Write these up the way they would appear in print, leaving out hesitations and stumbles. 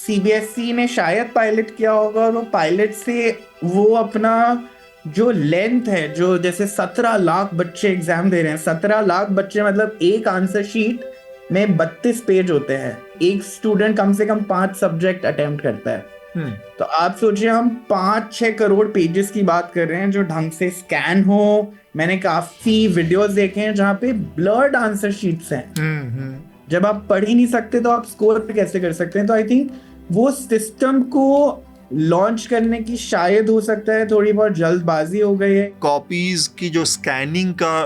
CBSE ने शायद pilot किया होगा, और वो पायलट से वो अपना जो लेंथ है, जो जैसे 17 लाख बच्चे एग्जाम दे रहे हैं, 17 लाख बच्चे मतलब एक आंसर शीट में 32 पेज होते हैं, एक स्टूडेंट कम से कम 5 सब्जेक्ट अटेम्प्ट करता है। तो आप सोचिए हम 5-6 करोड़ पेजेस की बात कर रहे हैं जो ढंग से स्कैन हो। मैंने काफी वीडियोस देखे हैं जहाँ पे ब्लर्ड आंसर शीट्स हैं। जब आप पढ़ ही नहीं सकते तो आप स्कोर कैसे कर सकते हैं? तो आई थिंक वो सिस्टम को लॉन्च करने की शायद हो सकता है थोड़ी बहुत जल्दबाजी हो गई है। कॉपीज की जो स्कैनिंग का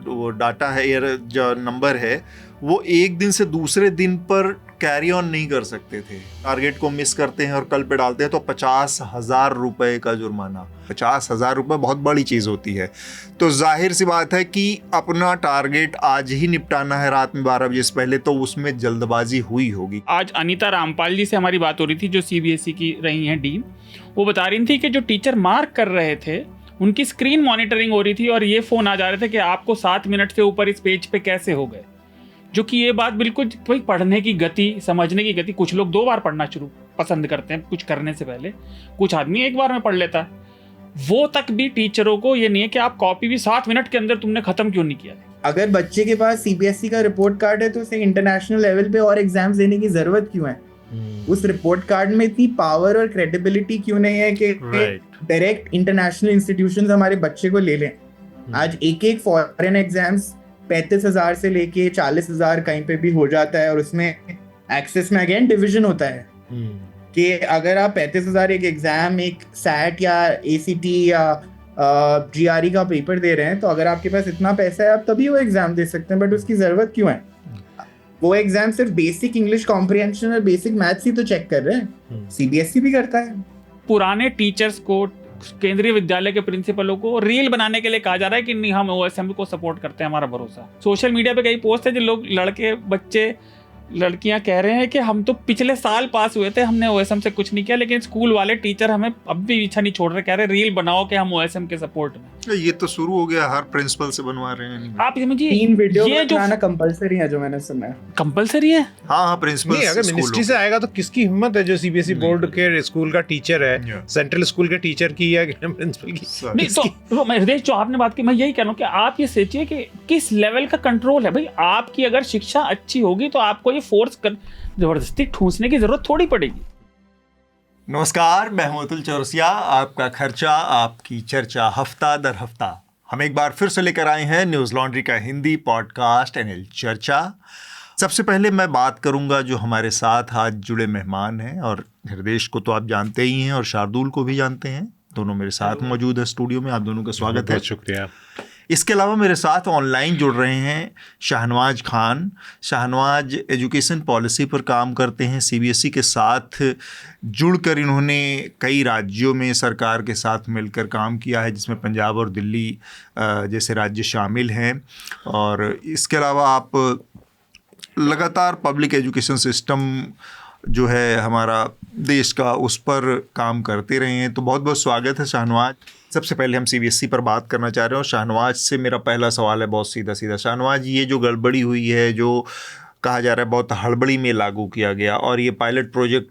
वो डाटा है या जो नंबर है, वो एक दिन से दूसरे दिन पर कैरी ऑन नहीं कर सकते थे। टारगेट को मिस करते हैं और कल पे डालते हैं तो 50,000 रुपए का जुर्माना। 50,000 रुपए बहुत बड़ी चीज़ होती है। तो जाहिर सी बात है कि अपना टारगेट आज ही निपटाना है रात में 12 बजे से पहले, तो उसमें जल्दबाजी हुई होगी। आज अनीता रामपाल जी से हमारी बात हो रही थी, जो सीबीएसई की रही हैं डीन। वो बता रही थी कि जो टीचर मार्क कर रहे थे उनकी स्क्रीन मॉनिटरिंग हो रही थी और ये फ़ोन आ जा रहे थे कि आपको 7 मिनट से ऊपर इस पेज पे कैसे हो गए। जो कि ये बात बिल्कुल कोई पढ़ने की गति, समझने की गति, कुछ लोग 2 बार पढ़ना शुरू पसंद करते हैं कुछ करने से पहले, कुछ आदमी 1 बार में पढ़ लेता है। वो तक भी टीचरों को ये नहीं है कि आप कॉपी भी 7 मिनट के अंदर तुमने खत्म क्यों नहीं किया। अगर बच्चे के पास सीबीएसई का रिपोर्ट कार्ड है तो उसे इंटरनेशनल लेवल पे और एग्जाम्स देने की जरूरत क्यों है? उस रिपोर्ट कार्ड में इतनी पावर और क्रेडिबिलिटी क्यों नहीं है कि डायरेक्ट इंटरनेशनल इंस्टीट्यूशंस हमारे बच्चे को ले लें? आज एक फॉरेन एग्जाम्स 35,000 से लेके 40,000 कहीं पे भी हो जाता है, और उसमें एक्सेस में अगेन डिवीजन होता है कि अगर आप 35,000 एक एग्जाम, एक सैट या एसीटी या जीआरई का पेपर दे रहे हैं, तो अगर आपके पास इतना पैसा है आप तभी वो एग्जाम दे सकते हैं। बट उसकी जरूरत क्यों है? वो एग्जाम सिर्फ बेसिक इंग्लिश कॉम्प्रिहेंशन और बेसिक मैथ्स ही तो चेक कर रहे हैं। सीबीएसई भी करता है। पुराने टीचर्स को, केंद्रीय विद्यालय के प्रिंसिपलों को रील बनाने के लिए कहा जा रहा है कि नहीं, हम ओएसएम को सपोर्ट करते हैं, हमारा भरोसा। सोशल मीडिया पे कई पोस्ट है जो लोग, लड़के, बच्चे, लड़कियां कह रहे हैं कि हम तो पिछले साल पास हुए थे, हमने ओएसएम से कुछ नहीं किया, लेकिन स्कूल वाले टीचर हमें अब भी पीछा नहीं छोड़ रहे, कह रहे रील बनाओ कि हम ओएसएम के सपोर्ट में। ये तो शुरू हो गया, हर प्रिंसिपल से बनवा रहे हैं। आप समझिए 3 वीडियो बनाना कंपलसरी है, जो मैंने सुना है। कंपलसरी है? हाँ, प्रिंसिपल नहीं, अगर मिनिस्ट्री से आएगा तो किसकी हिम्मत है जो सीबीएसई बोर्ड के स्कूल का टीचर है, सेंट्रल स्कूल के टीचर की या प्रिंसिपल की? नहीं, तो मैं हृदय, जो आपने बात की, मैं यही कह रहा हूँ कि आप ये सोचिए कि किस लेवल का कंट्रोल है भाई। आपकी अगर शिक्षा अच्छी होगी तो आपको ये फोर्स कर, जबरदस्ती ठूंसने की जरूरत थोड़ी पड़ेगी। नमस्कार, मैं हूं अतुल चौरसिया। आपका खर्चा आपकी चर्चा, हफ्ता दर हफ्ता हम एक बार फिर से लेकर आए हैं न्यूज़ लॉन्ड्री का हिंदी पॉडकास्ट एनएल चर्चा। सबसे पहले मैं बात करूंगा जो हमारे साथ आज जुड़े मेहमान हैं, और हृदय को तो आप जानते ही हैं और शार्दुल को भी जानते हैं। दोनों मेरे साथ मौजूद है स्टूडियो में। आप दोनों का स्वागत है। शुक्रिया। इसके अलावा मेरे साथ ऑनलाइन जुड़ रहे हैं शाहनवाज खान। शाहनवाज एजुकेशन पॉलिसी पर काम करते हैं। सीबीएसई के साथ जुड़कर इन्होंने कई राज्यों में सरकार के साथ मिलकर काम किया है, जिसमें पंजाब और दिल्ली जैसे राज्य शामिल हैं। और इसके अलावा आप लगातार पब्लिक एजुकेशन सिस्टम जो है हमारा देश का, उस पर काम करते रहे हैं। तो बहुत बहुत स्वागत है शाहनवाज। सबसे पहले हम सीबीएसई पर बात करना चाह रहे हैं, और शाहनवाज से मेरा पहला सवाल है बहुत सीधा सीधा। शाहनवाज, ये जो गड़बड़ी हुई है, जो कहा जा रहा है बहुत हड़बड़ी में लागू किया गया, और ये पायलट प्रोजेक्ट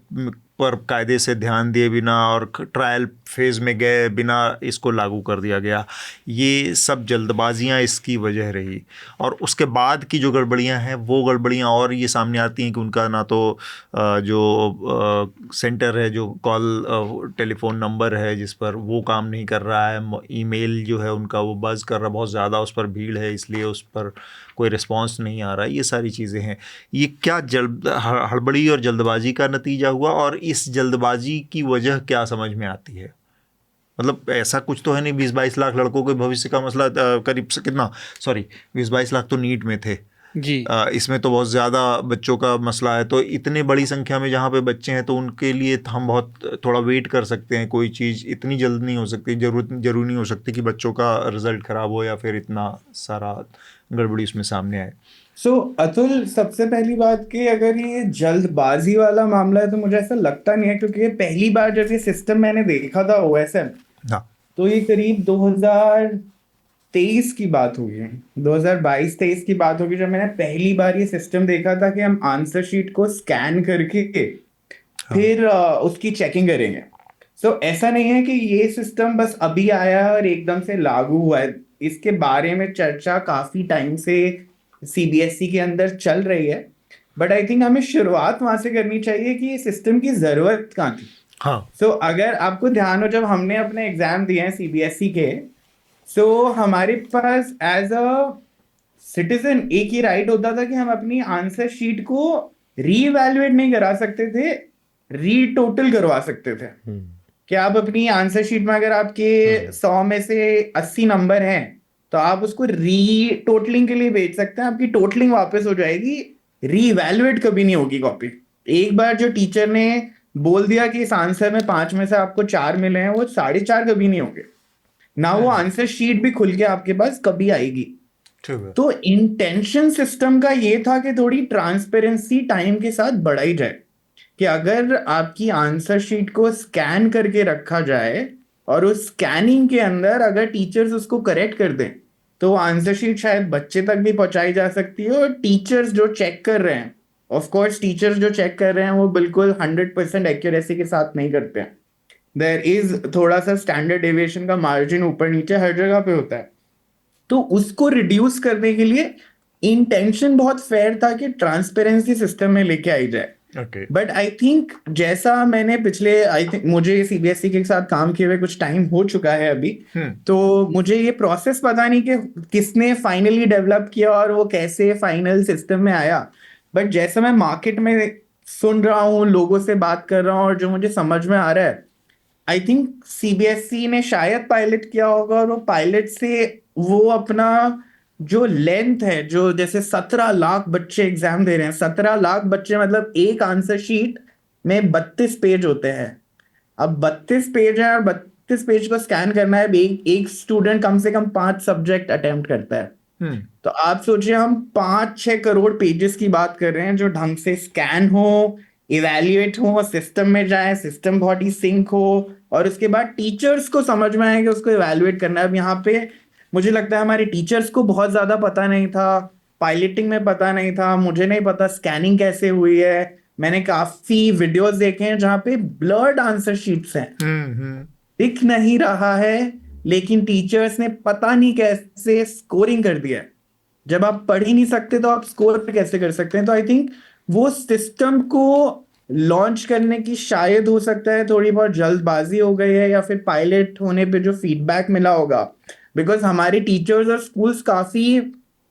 पर कायदे से ध्यान दिए बिना और ट्रायल फेज़ में गए बिना इसको लागू कर दिया गया, ये सब जल्दबाजियां इसकी वजह रही। और उसके बाद की जो गड़बड़ियां हैं, वो गड़बड़ियां और ये सामने आती हैं कि उनका ना तो जो सेंटर है, जो कॉल टेलीफोन नंबर है जिस पर, वो काम नहीं कर रहा है। ईमेल जो है उनका वो बज़ कर रहा है, बहुत ज़्यादा उस पर भीड़ है, इसलिए उस पर कोई रिस्पांस नहीं आ रहा है। ये सारी चीज़ें हैं। ये क्या हड़बड़ी और जल्दबाजी का नतीजा हुआ, और इस जल्दबाजी की वजह क्या समझ में आती है? मतलब ऐसा कुछ तो है नहीं, 20-22 लाख लड़कों के भविष्य का मसला, करीब से कितना, 20-22 लाख तो नीट में थे जी। इसमें तो बहुत ज़्यादा बच्चों का मसला है। तो इतने बड़ी संख्या में जहाँ पे बच्चे हैं, तो उनके लिए हम बहुत थोड़ा वेट कर सकते हैं। कोई चीज़ इतनी जल्द नहीं हो सकती, जरूरी नहीं हो सकती कि बच्चों का रिजल्ट ख़राब हो या फिर इतना सारा गड़बड़ी उसमें सामने आए। अतुल, सबसे पहली बात कि अगर ये जल्दबाजी वाला मामला है तो मुझे ऐसा लगता नहीं है, क्योंकि पहली बार जब ये सिस्टम मैंने देखा था ओएसएम, तो ये करीब 2023 की बात होगी, 2022-23 की बात होगी, जब मैंने पहली बार ये सिस्टम देखा था कि हम आंसर शीट को स्कैन करके फिर उसकी चेकिंग करेंगे। सो ऐसा नहीं है कि ये सिस्टम बस अभी आया और एकदम से लागू हुआ है। इसके बारे में चर्चा काफी टाइम से सीबीएसई के अंदर चल रही है, बट आई थिंक हमें शुरुआत वहां से करनी चाहिए कि ये सिस्टम की जरूरत कहाँ थी। सो अगर आपको ध्यान हो, जब हमने अपने एग्जाम दिए हैं सीबीएसई के, सो हमारे पास एज अ सिटीजन एक ही राइट होता था कि हम अपनी आंसर शीट को रीइवैल्यूएट नहीं करा सकते थे, रीटोटल करवा सकते थे। कि आप अपनी आंसर शीट में अगर आपके 100 में से 80 नंबर हैं तो आप उसको रीटोटलिंग के लिए भेज सकते हैं, आपकी टोटलिंग वापस हो जाएगी, रीइवैल्यूएट कभी नहीं होगी कॉपी। एक बार जो टीचर ने बोल दिया कि इस आंसर में 5 में से आपको 4 मिले हैं, वो 4.5 कभी नहीं होंगे ना, वो आंसर शीट भी खुल के आपके पास कभी आएगी। तो इंटेंशन सिस्टम का ये था कि थोड़ी ट्रांसपेरेंसी टाइम के साथ बढ़ाई जाए, कि अगर आपकी आंसर शीट को स्कैन करके रखा जाए और उस स्कैनिंग के अंदर अगर टीचर्स उसको करेक्ट कर दें तो वो आंसर शीट शायद बच्चे तक भी पहुंचाई जा सकती है। और टीचर्स जो चेक कर रहे हैं, ऑफ कोर्स टीचर्स जो चेक कर रहे हैं वो बिल्कुल 100% एक्यूरेसी के साथ नहीं करते हैं, देयर इज थोड़ा सा स्टैंडर्ड डेविएशन का मार्जिन ऊपर नीचे हर जगह पे होता है। तो उसको रिड्यूस करने के लिए इंटेंशन बहुत फेयर था कि ट्रांसपेरेंसी सिस्टम में लेके आई जाए। बट आई थिंक जैसा मैंने पिछले, आई थिंक मुझे सीबीएसई के साथ काम किए हुए कुछ टाइम हो चुका है अभी, तो मुझे ये प्रोसेस पता नहीं कि किसने फाइनली डेवलप किया और वो कैसे फाइनल सिस्टम में आया, बट जैसा मैं मार्केट में सुन रहा हूँ, लोगों से बात कर रहा हूँ और जो मुझे समझ में आ रहा है, आई थिंक सीबीएसई ने शायद पायलट किया होगा और वो पायलट से वो अपना जो लेंथ है, जो जैसे 17 लाख बच्चे एग्जाम दे रहे हैं, 17 लाख बच्चे मतलब एक आंसर शीट में 32 पेज होते हैं। अब 32 पेज है और 32 पेज को स्कैन करना है, एक स्टूडेंट कम से कम 5 सब्जेक्ट अटेम्प्ट करता है। तो आप सोचिए हम 5-6 करोड़ पेजेस की बात कर रहे हैं जो ढंग से स्कैन हो, इवैल्यूएट हो, सिस्टम में जाए, सिस्टम बहुत ही सिंक हो और उसके बाद टीचर्स को समझ में आए कि उसको इवैल्यूएट करना है। अब यहाँ पे मुझे लगता है हमारे टीचर्स को बहुत ज्यादा पता नहीं था, पायलटिंग में पता नहीं था, मुझे नहीं पता स्कैनिंग कैसे हुई है। मैंने काफी वीडियोस देखे हैं जहाँ पे ब्लर्ड आंसर शीट्स हैं, दिख नहीं रहा है, लेकिन टीचर्स ने पता नहीं कैसे स्कोरिंग कर दिया। जब आप पढ़ ही नहीं सकते तो आप स्कोर कैसे कर सकते हैं? तो आई थिंक वो सिस्टम को लॉन्च करने की शायद हो सकता है थोड़ी बहुत जल्दबाजी हो गई है, या फिर पायलट होने पे जो फीडबैक मिला होगा, बिकॉज हमारे टीचर्स और स्कूल्स काफी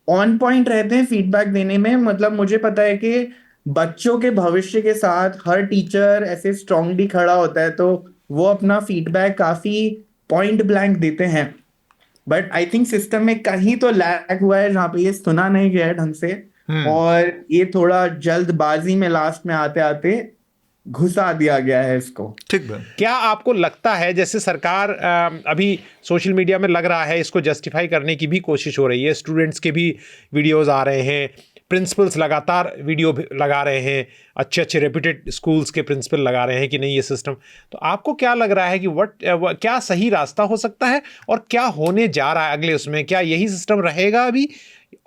ऑन पॉइंट रहते हैं फीडबैक देने में। मतलब मुझे पता है कि बच्चों के भविष्य के साथ हर टीचर ऐसे स्ट्रांगली खड़ा होता है, तो वो अपना फीडबैक काफी पॉइंट ब्लैंक देते हैं। बट आई थिंक सिस्टम में कहीं तो लैग हुआ है जहाँ पे ये सुना नहीं गया है ढंग से, और ये थोड़ा जल्दबाजी में लास्ट में आते आते घुसा दिया गया है इसको। ठीक है। क्या आपको लगता है जैसे सरकार अभी सोशल मीडिया में लग रहा है इसको जस्टिफाई करने की भी कोशिश हो रही है, स्टूडेंट्स के भी वीडियोस आ रहे हैं, प्रिंसिपल्स लगातार वीडियो लगा रहे हैं, अच्छे अच्छे रेप्यूटेड स्कूल्स के प्रिंसिपल लगा रहे हैं कि नहीं ये सिस्टम, तो आपको क्या लग रहा है कि क्या सही रास्ता हो सकता है और क्या होने जा रहा है अगले उसमें? क्या यही सिस्टम रहेगा अभी,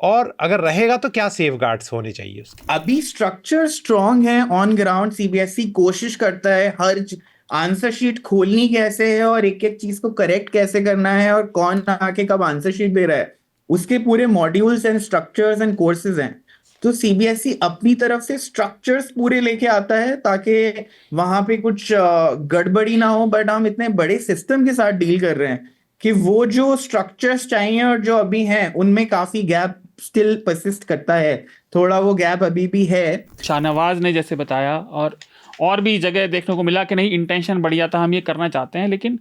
और अगर रहेगा तो क्या सेफगार्ड्स होने चाहिए उसके? अभी स्ट्रक्चर स्ट्रांग है ऑन ग्राउंड, सीबीएसई कोशिश करता है हर आंसर शीट खोलनी कैसे है और एक एक चीज को करेक्ट कैसे करना है और कौन आके कब आंसर शीट दे रहा है, उसके पूरे modules and structures and courses हैं। तो सीबीएसई अपनी तरफ से स्ट्रक्चर्स पूरे लेके आता है ताकि वहां पे कुछ गड़बड़ी ना हो, बट हम इतने बड़े सिस्टम के साथ डील कर रहे हैं कि वो जो स्ट्रक्चर्स चाहिए और जो अभी हैं उनमें काफी गैप स्टिल परसिस्ट करता है, थोड़ा वो गैप अभी भी है। शाहनवाज ने जैसे बताया और भी जगह देखने को मिला कि नहीं इंटेंशन बढ़िया था, हम ये करना चाहते हैं, लेकिन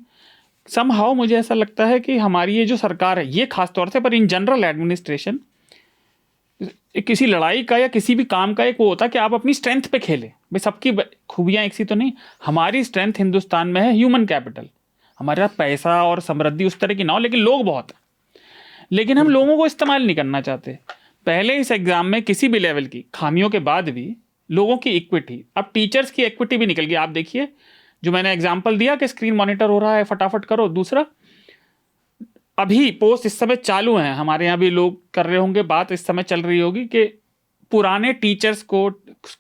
समहाउ मुझे ऐसा लगता है कि हमारी ये जो सरकार है, ये खास तौर से, पर इन जनरल एडमिनिस्ट्रेशन, किसी लड़ाई का या किसी भी काम का एक वो होता है कि आप अपनी स्ट्रेंथ पे खेलें। भाई सबकी खूबियाँ एक सी तो नहीं, हमारी स्ट्रेंथ हिंदुस्तान में है ह्यूमन कैपिटल, हमारे पास पैसा और समृद्धि उस तरह की ना हो, लेकिन लोग बहुत हैं, लेकिन हम लोगों को इस्तेमाल नहीं करना चाहते। पहले इस एग्जाम में किसी भी लेवल की खामियों के बाद भी लोगों की इक्विटी, अब टीचर्स की इक्विटी भी निकल गई। आप देखिए जो मैंने एग्जाम्पल दिया कि स्क्रीन मॉनिटर हो रहा है, फटाफट करो। दूसरा, अभी पोस्ट इस समय चालू हैं, हमारे यहाँ भी लोग कर रहे होंगे बात, इस समय चल रही होगी कि पुराने टीचर्स को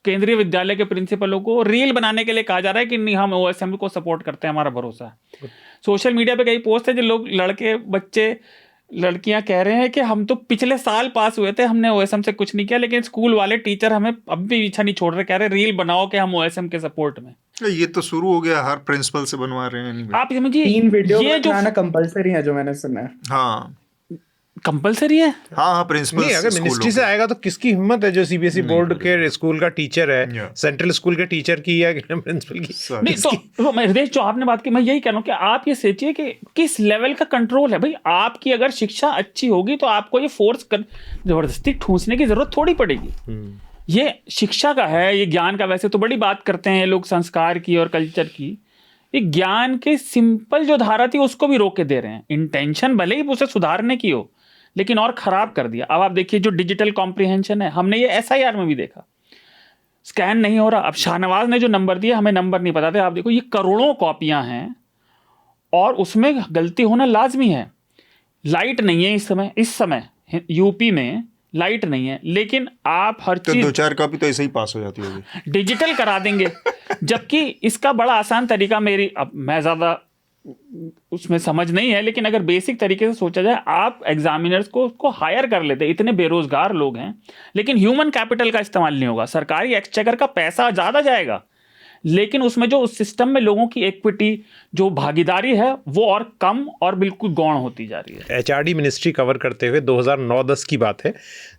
केंद्रीय विद्यालय के प्रिंसिपलों को रील बनाने के लिए कहा जा रहा है कि नहीं हम ओएसएम को सपोर्ट करते हैं, हमारा भरोसा है। सोशल मीडिया पे कई पोस्ट है जो लोग लड़के बच्चे लड़कियां कह रहे हैं कि हम तो पिछले साल पास हुए थे, हमने ओएसएम से कुछ नहीं किया, लेकिन स्कूल वाले टीचर हमें अब भी पीछा नहीं छोड़ रहे, कह रहे रील बनाओ कि हम ओएसएम के सपोर्ट में। ये तो शुरू हो गया, हर प्रिंसिपल से बनवा रहे हैं। आप समझिए 3 वीडियो ये जो बनाना कंपलसरी है जो मैंने सुना है। हाँ कंपल्सरी है। हाँ प्रिंसिपल नहीं, अगर मिनिस्ट्री से आएगा तो किसकी हिम्मत है जो सीबीएसई बोर्ड के स्कूल का टीचर है, सेंट्रल स्कूल के टीचर की या प्रिंसिपल की? नहीं तो मैं हृदय जो आपने बात की, मैं यही कह रहा हूँ कि आप ये सोचिए कि किस लेवल का कंट्रोल है भाई। आपकी अगर शिक्षा अच्छी होगी तो आपको ये फोर्स कर जबरदस्ती ठूंसने की जरूरत थोड़ी पड़ेगी। ये शिक्षा का है, ये ज्ञान का। वैसे तो बड़ी बात करते हैं लोग संस्कार की और कल्चर की, ये ज्ञान के सिंपल जो धारा थी उसको भी रोक के दे रहे हैं। इंटेंशन भले ही उसे सुधारने की हो, लेकिन और खराब कर दिया। अब आप देखिए जो डिजिटल कॉम्प्रिहेंशन है, हमने ये एसआईआर में भी देखा, स्कैन नहीं हो रहा। अब शाहनवाज ने जो नंबर दिया, हमें नंबर नहीं पता थे। आप देखो ये करोड़ों कॉपियां हैं और उसमें गलती होना लाजमी है। लाइट नहीं है इस समय यूपी में लाइट नहीं है, लेकिन आप हर चीज 2-4 कॉपी तो ऐसे ही पास हो जाती होगी, डिजिटल करा देंगे। जबकि इसका बड़ा आसान तरीका, अब मैं ज्यादा उसमें समझ नहीं है, लेकिन अगर बेसिक तरीके से सोचा जाए, आप एग्जामिनर्स को हायर कर लेते। इतने बेरोजगार लोग हैं, लेकिन ह्यूमन कैपिटल का इस्तेमाल नहीं होगा। सरकारी एक्सचेकर का पैसा ज्यादा जाएगा, लेकिन उसमें जो उस सिस्टम में लोगों की इक्विटी, जो भागीदारी है, वो और कम और बिल्कुल गौण होती जा रही है। एचआरडी मिनिस्ट्री कवर करते हुए 2009-10 की बात है,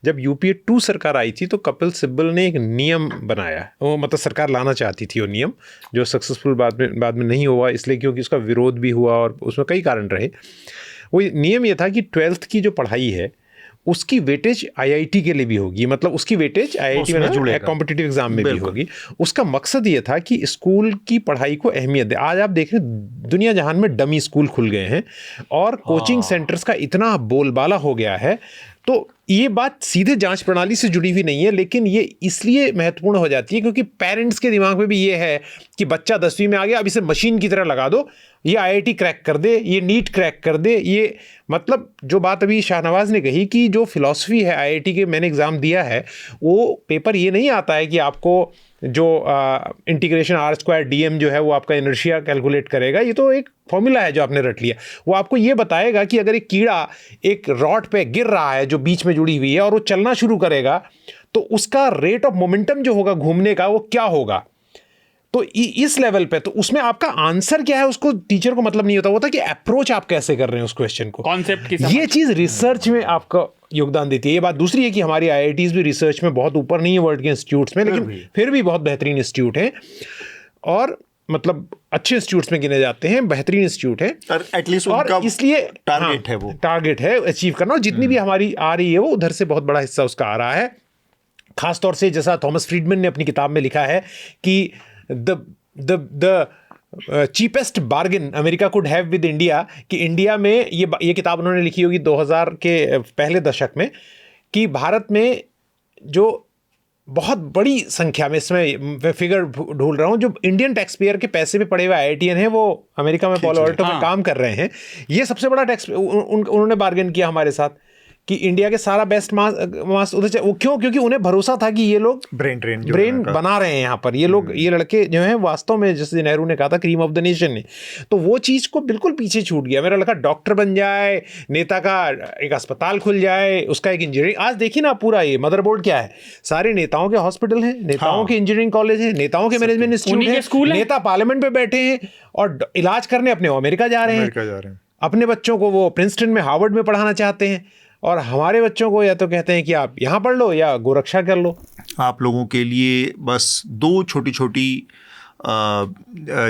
जब यूपीए 2 सरकार आई थी तो कपिल सिब्बल ने एक नियम बनाया। वो मतलब सरकार लाना चाहती थी वो नियम, जो सक्सेसफुल बाद में नहीं हुआ, इसलिए क्योंकि उसका विरोध भी हुआ और उसमें कई कारण रहे। वो नियम ये था कि 12th की जो पढ़ाई है उसकी वेटेज आईआईटी के लिए भी होगी, मतलब उसकी वेटेज आईआईटी में जुड़ेगा, कॉम्पिटिटिव एग्जाम में भी होगी। उसका मकसद ये था कि स्कूल की पढ़ाई को अहमियत दे। आज आप देख रहे हैं दुनिया जहान में डमी स्कूल खुल गए हैं और कोचिंग सेंटर्स का इतना बोलबाला हो गया है। तो ये बात सीधे जांच प्रणाली से जुड़ी हुई नहीं है, लेकिन ये इसलिए महत्वपूर्ण हो जाती है क्योंकि पेरेंट्स के दिमाग में भी ये है कि बच्चा 10वीं में आ गया, अब इसे मशीन की तरह लगा दो, ये आईआईटी क्रैक कर दे, ये नीट क्रैक कर दे। ये मतलब जो बात अभी शाहनवाज ने कही कि जो फिलॉसफी है आईआईटी के, मैंने एग्ज़ाम दिया है, वो पेपर ये नहीं आता है कि आपको जो इंटीग्रेशन R² DM जो है वो आपका इनर्शिया कैलकुलेट करेगा। ये तो एक फॉर्मूला है जो आपने रट लिया। वो आपको ये बताएगा कि अगर एक कीड़ा एक रॉड पे गिर रहा है जो बीच में जुड़ी हुई है और वो चलना शुरू करेगा तो उसका रेट ऑफ मोमेंटम जो होगा घूमने का वो क्या होगा। तो इस लेवल पे तो उसमें आपका आंसर क्या है उसको टीचर को मतलब नहीं होता कि अप्रोच आप कैसे कर रहे हैं उस क्वेश्चन को, कॉन्सेप्ट की ये चीज रिसर्च में आपका योगदान देती है। ये बात दूसरी है कि हमारी आईआईटीज भी रिसर्च में बहुत ऊपर नहीं है वर्ल्ड के इंस्टीट्यूट्स में, लेकिन फिर भी बहुत बेहतरीन इंस्टीट्यूट हैं और मतलब अच्छे इंस्टीट्यूट्स में गिने जाते हैं, बेहतरीन इंस्टीट्यूट है एटलीस्ट और इसलिए टारगेट है, वो टारगेट है अचीव करना। और जितनी भी हमारी आ रही है वो उधर से बहुत बड़ा हिस्सा उसका आ रहा है। खासतौर से जैसा थॉमस फ्रीडमैन ने अपनी किताब में लिखा है कि the cheapest bargain America could have with India, कि इंडिया में ये किताब उन्होंने लिखी होगी 2000 के पहले दशक में, कि भारत में जो बहुत बड़ी संख्या में, इसमें फिगर ढूंढ रहा हूँ, जो इंडियन टैक्स पेयर के पैसे पे पड़े हुए आईआईटीएन हैं वो अमेरिका में पॉलो ऑल्टो में काम कर रहे हैं। ये सबसे बड़ा टैक्स उन्होंने बार्गेन किया हमारे साथ कि इंडिया के सारा बेस्ट मास उधर। वो क्यों? क्योंकि उन्हें भरोसा था कि ये लोग ब्रेन बना रहे हैं यहाँ पर, ये लोग, ये लड़के जो हैं वास्तव में, जैसे नेहरू ने कहा था, क्रीम ऑफ द नेशन ने। तो वो चीज़ को बिल्कुल पीछे छूट गया। मेरा लड़का डॉक्टर बन जाए, नेता का एक अस्पताल खुल जाए, उसका एक इंजीनियरिंग। आज देखिए ना पूरा ये मदरबोर्ड क्या है, सारे नेताओं के हॉस्पिटल हैं, नेताओं के इंजीनियरिंग कॉलेज हैं, नेताओं के मैनेजमेंट इंस्टीट्यूट हैं, नेता पार्लियामेंट में बैठे हैं और इलाज करने अपने अमेरिका जा रहे हैं। अपने बच्चों को वो प्रिंसटन में, हार्वर्ड में पढ़ाना चाहते हैं, और हमारे बच्चों को या तो कहते हैं कि आप यहाँ पढ़ लो या गोरक्षा कर लो। आप लोगों के लिए बस 2 छोटी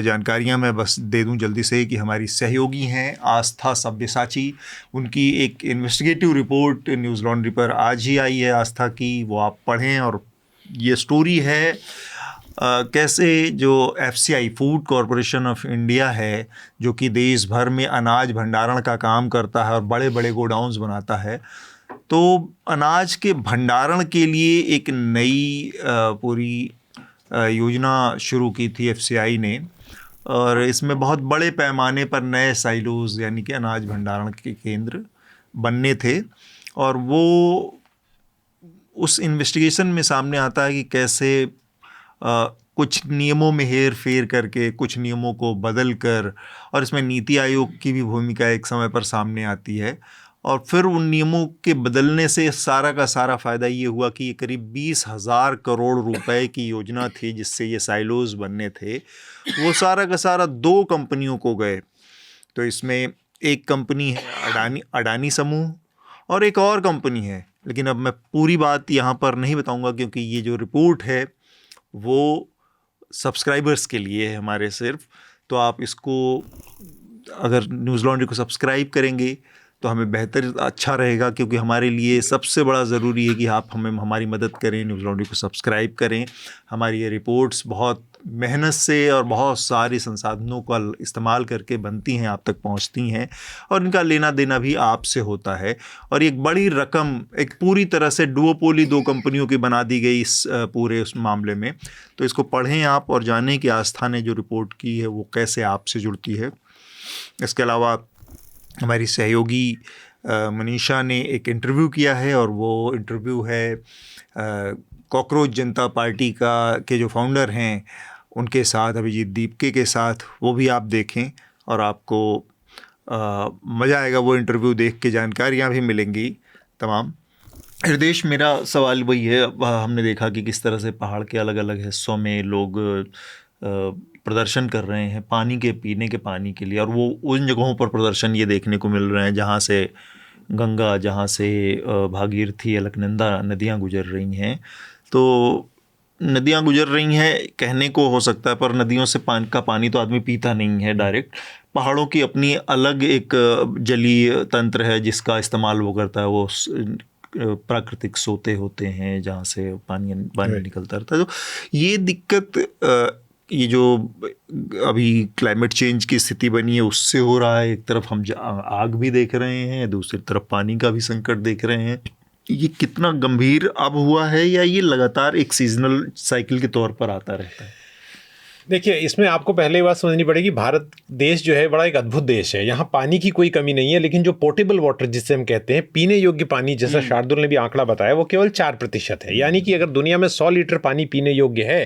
जानकारियाँ मैं बस दे दूं जल्दी से कि हमारी सहयोगी हैं आस्था सब्यसाची। उनकी एक इन्वेस्टिगेटिव रिपोर्ट न्यूज़ लॉन्ड्री पर आज ही आई है आस्था की, वो आप पढ़ें। और ये स्टोरी है कैसे जो FCI food corporation of India है, जो कि देश भर में अनाज भंडारण का काम करता है और बड़े बड़े गोडाउन्स बनाता है, तो अनाज के भंडारण के लिए एक नई पूरी योजना शुरू की थी FCI ने। और इसमें बहुत बड़े पैमाने पर नए साइलोज़ यानी कि अनाज भंडारण के केंद्र बनने थे। और वो उस इन्वेस्टिगेशन में सामने आता है कि कैसे कुछ नियमों में हेर फेर करके, कुछ नियमों को बदल कर, और इसमें नीति आयोग की भी भूमिका एक समय पर सामने आती है। और फिर उन नियमों के बदलने से सारा का सारा फ़ायदा ये हुआ कि ये करीब 20,000 करोड़ रुपए की योजना थी जिससे ये साइलोज़ बनने थे, वो सारा का सारा 2 कंपनियों को गए। तो इसमें एक कंपनी है अडानी समूह, और एक और कंपनी है, लेकिन अब मैं पूरी बात यहाँ पर नहीं बताऊँगा क्योंकि ये जो रिपोर्ट है वो सब्सक्राइबर्स के लिए है हमारे सिर्फ। तो आप इसको अगर न्यूज़ लॉन्ड्री को सब्सक्राइब करेंगे तो हमें बेहतर अच्छा रहेगा, क्योंकि हमारे लिए सबसे बड़ा ज़रूरी है कि आप हमारी मदद करें, न्यूज़ लॉन्ड्री को सब्सक्राइब करें। हमारी ये रिपोर्ट्स बहुत मेहनत से और बहुत सारे संसाधनों का इस्तेमाल करके बनती हैं, आप तक पहुंचती हैं, और इनका लेना देना भी आपसे होता है। और एक बड़ी रकम एक पूरी तरह से डुओपोली 2 कंपनियों की बना दी गई इस पूरे उस मामले में। तो इसको पढ़ें आप और जानें कि आस्था ने जो रिपोर्ट की है वो कैसे आपसे जुड़ती है। इसके अलावा हमारी सहयोगी मनीषा ने एक इंटरव्यू किया है, और वो इंटरव्यू है कॉकरोच जनता पार्टी के जो फाउंडर हैं उनके साथ, अभिजीत दीपके के साथ। वो भी आप देखें और आपको मज़ा आएगा वो इंटरव्यू देख के, जानकारियाँ भी मिलेंगी तमाम। हृदेश, मेरा सवाल वही है, हमने देखा कि किस तरह से पहाड़ के अलग अलग हिस्सों में लोग प्रदर्शन कर रहे हैं पानी के, पीने के पानी के लिए, और वो उन जगहों पर प्रदर्शन ये देखने को मिल रहे हैं जहाँ से गंगा, जहाँ से भागीरथी, अलकनंदा नदियाँ गुजर रही हैं। तो नदियाँ गुजर रही हैं कहने को हो सकता है, पर नदियों से पानी तो आदमी पीता नहीं है डायरेक्ट। पहाड़ों की अपनी अलग एक जलीय तंत्र है जिसका इस्तेमाल वो करता है, वो प्राकृतिक सोते होते हैं जहाँ से पानी निकलता रहता है। तो ये दिक्कत ये जो अभी क्लाइमेट चेंज की स्थिति बनी है उससे हो रहा है। एक तरफ हम आग भी देख रहे हैं, दूसरी तरफ पानी का भी संकट देख रहे हैं। ये कितना गंभीर अब हुआ है, या ये लगातार एक सीजनल साइकिल के तौर पर आता रहता है? देखिए, इसमें आपको पहले बात समझनी पड़ेगी, भारत देश जो है बड़ा एक अद्भुत देश है। यहाँ पानी की कोई कमी नहीं है, लेकिन जो पोर्टेबल वाटर जिसे हम कहते हैं, पीने योग्य पानी, जैसा शार्दुल ने भी आंकड़ा बताया, वो केवल 4% है। यानी कि अगर दुनिया में 100 लीटर पानी पीने योग्य है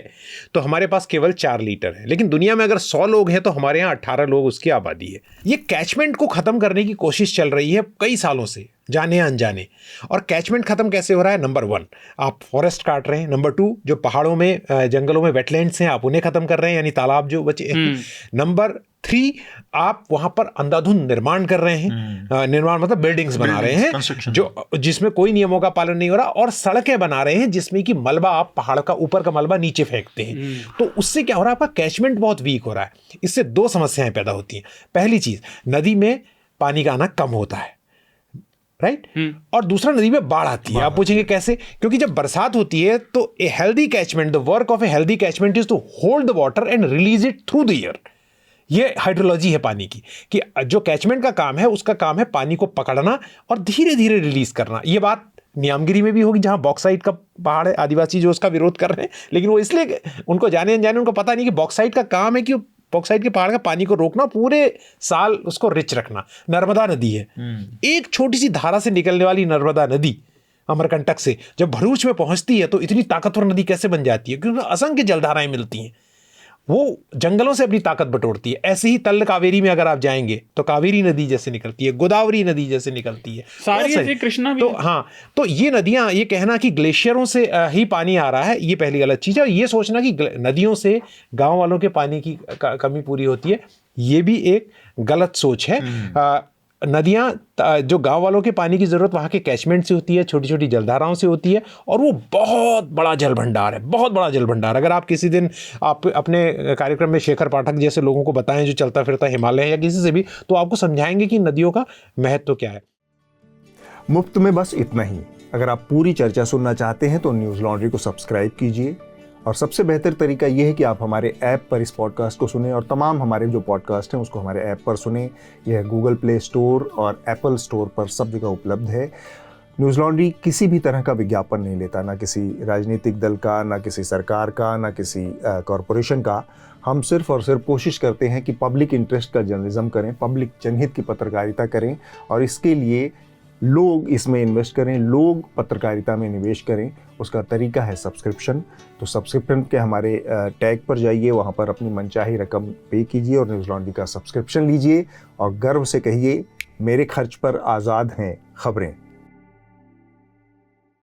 तो हमारे पास केवल 4 लीटर है। लेकिन दुनिया में अगर 100 लोग हैं तो हमारे यहाँ 18 लोग उसकी आबादी है। ये कैचमेंट को ख़त्म करने की कोशिश चल रही है कई सालों से, जाने अनजाने। और कैचमेंट खत्म कैसे हो रहा है? नंबर 1, आप फॉरेस्ट काट रहे हैं। नंबर 2, जो पहाड़ों में, जंगलों में वेटलैंड्स हैं, आप उन्हें खत्म कर रहे हैं, यानी तालाब जो बचे। नंबर 3, आप वहां पर अंधाधुंध निर्माण कर रहे हैं। निर्माण मतलब बिल्डिंग्स बना रहे हैं जो जिसमें कोई नियमों का पालन नहीं हो रहा, और सड़कें बना रहे हैं जिसमें कि मलबा, आप पहाड़ का ऊपर का मलबा नीचे फेंकते हैं। तो उससे क्या हो रहा है? आपका कैचमेंट बहुत वीक हो रहा है। इससे 2 समस्याएं पैदा होती हैं। पहली चीज, नदी में पानी का आना कम होता है, राइट? और दूसरा, नदी में बाढ़ आती है। आप पूछेंगे कैसे? क्योंकि जब बरसात होती है तो a healthy catchment, the work of a healthy catchment is to hold the water and release it through the year. ये हाइड्रोलॉजी है पानी की, कि जो कैचमेंट का काम है उसका काम है पानी को पकड़ना और धीरे धीरे रिलीज करना। ये बात नियामगिरी में भी होगी, जहां बॉक्साइट का पहाड़ है, आदिवासी जो उसका विरोध कर रहे हैं, लेकिन वो इसलिए उनको जाने अनजाने उनको पता नहीं कि बॉक्साइट का काम है कि बॉक्साइट के पहाड़ का पानी को रोकना, पूरे साल उसको रिच रखना। नर्मदा नदी है, एक छोटी सी धारा से निकलने वाली नर्मदा नदी अमरकंटक से जब भरूच में पहुंचती है तो इतनी ताकतवर नदी कैसे बन जाती है? क्योंकि असंख्य जलधाराएं मिलती हैं, वो जंगलों से अपनी ताकत बटोरती है। ऐसे ही तल कावेरी में अगर आप जाएंगे तो कावेरी नदी जैसे निकलती है, गोदावरी नदी जैसे निकलती है, सारी ऐसे कृष्णा भी। तो हाँ, तो ये नदियां, ये कहना कि ग्लेशियरों से ही पानी आ रहा है, ये पहली गलत चीज़ है। और ये सोचना कि नदियों से गांव वालों के पानी की कमी पूरी होती है, ये भी एक गलत सोच है। नदियाँ, जो गांव वालों के पानी की ज़रूरत वहाँ के कैचमेंट से होती है, छोटी छोटी जलधाराओं से होती है, और वो बहुत बड़ा जल भंडार है, बहुत बड़ा जल भंडार। अगर आप किसी दिन आप अपने कार्यक्रम में शेखर पाठक जैसे लोगों को बताएं जो चलता फिरता हिमालय है या किसी से भी, तो आपको समझाएंगे कि नदियों का महत्व क्या है। मुफ्त में बस इतना ही। अगर आप पूरी चर्चा सुनना चाहते हैं तो न्यूज़ लॉन्ड्री को सब्सक्राइब कीजिए, और सबसे बेहतर तरीका यह है कि आप हमारे ऐप पर इस पॉडकास्ट को सुनें, और तमाम हमारे जो पॉडकास्ट हैं उसको हमारे ऐप पर सुनें। यह गूगल प्ले स्टोर और एप्पल स्टोर पर सब जगह उपलब्ध है। न्यूज़ लॉन्ड्री किसी भी तरह का विज्ञापन नहीं लेता, ना किसी राजनीतिक दल का, ना किसी सरकार का, ना किसी कॉरपोरेशन का। हम सिर्फ और सिर्फ कोशिश करते हैं कि पब्लिक इंटरेस्ट का जर्नलिज्म करें, पब्लिक जनहित की पत्रकारिता करें, और इसके लिए लोग इसमें इन्वेस्ट करें, लोग पत्रकारिता में निवेश करें। उसका तरीका है सब्सक्रिप्शन। तो सब्सक्रिप्शन के हमारे टैग पर जाइए, वहाँ पर अपनी मनचाही रकम पे कीजिए और न्यूज़ लॉन्ड्री का सब्सक्रिप्शन लीजिए और गर्व से कहिए, मेरे खर्च पर आज़ाद हैं खबरें।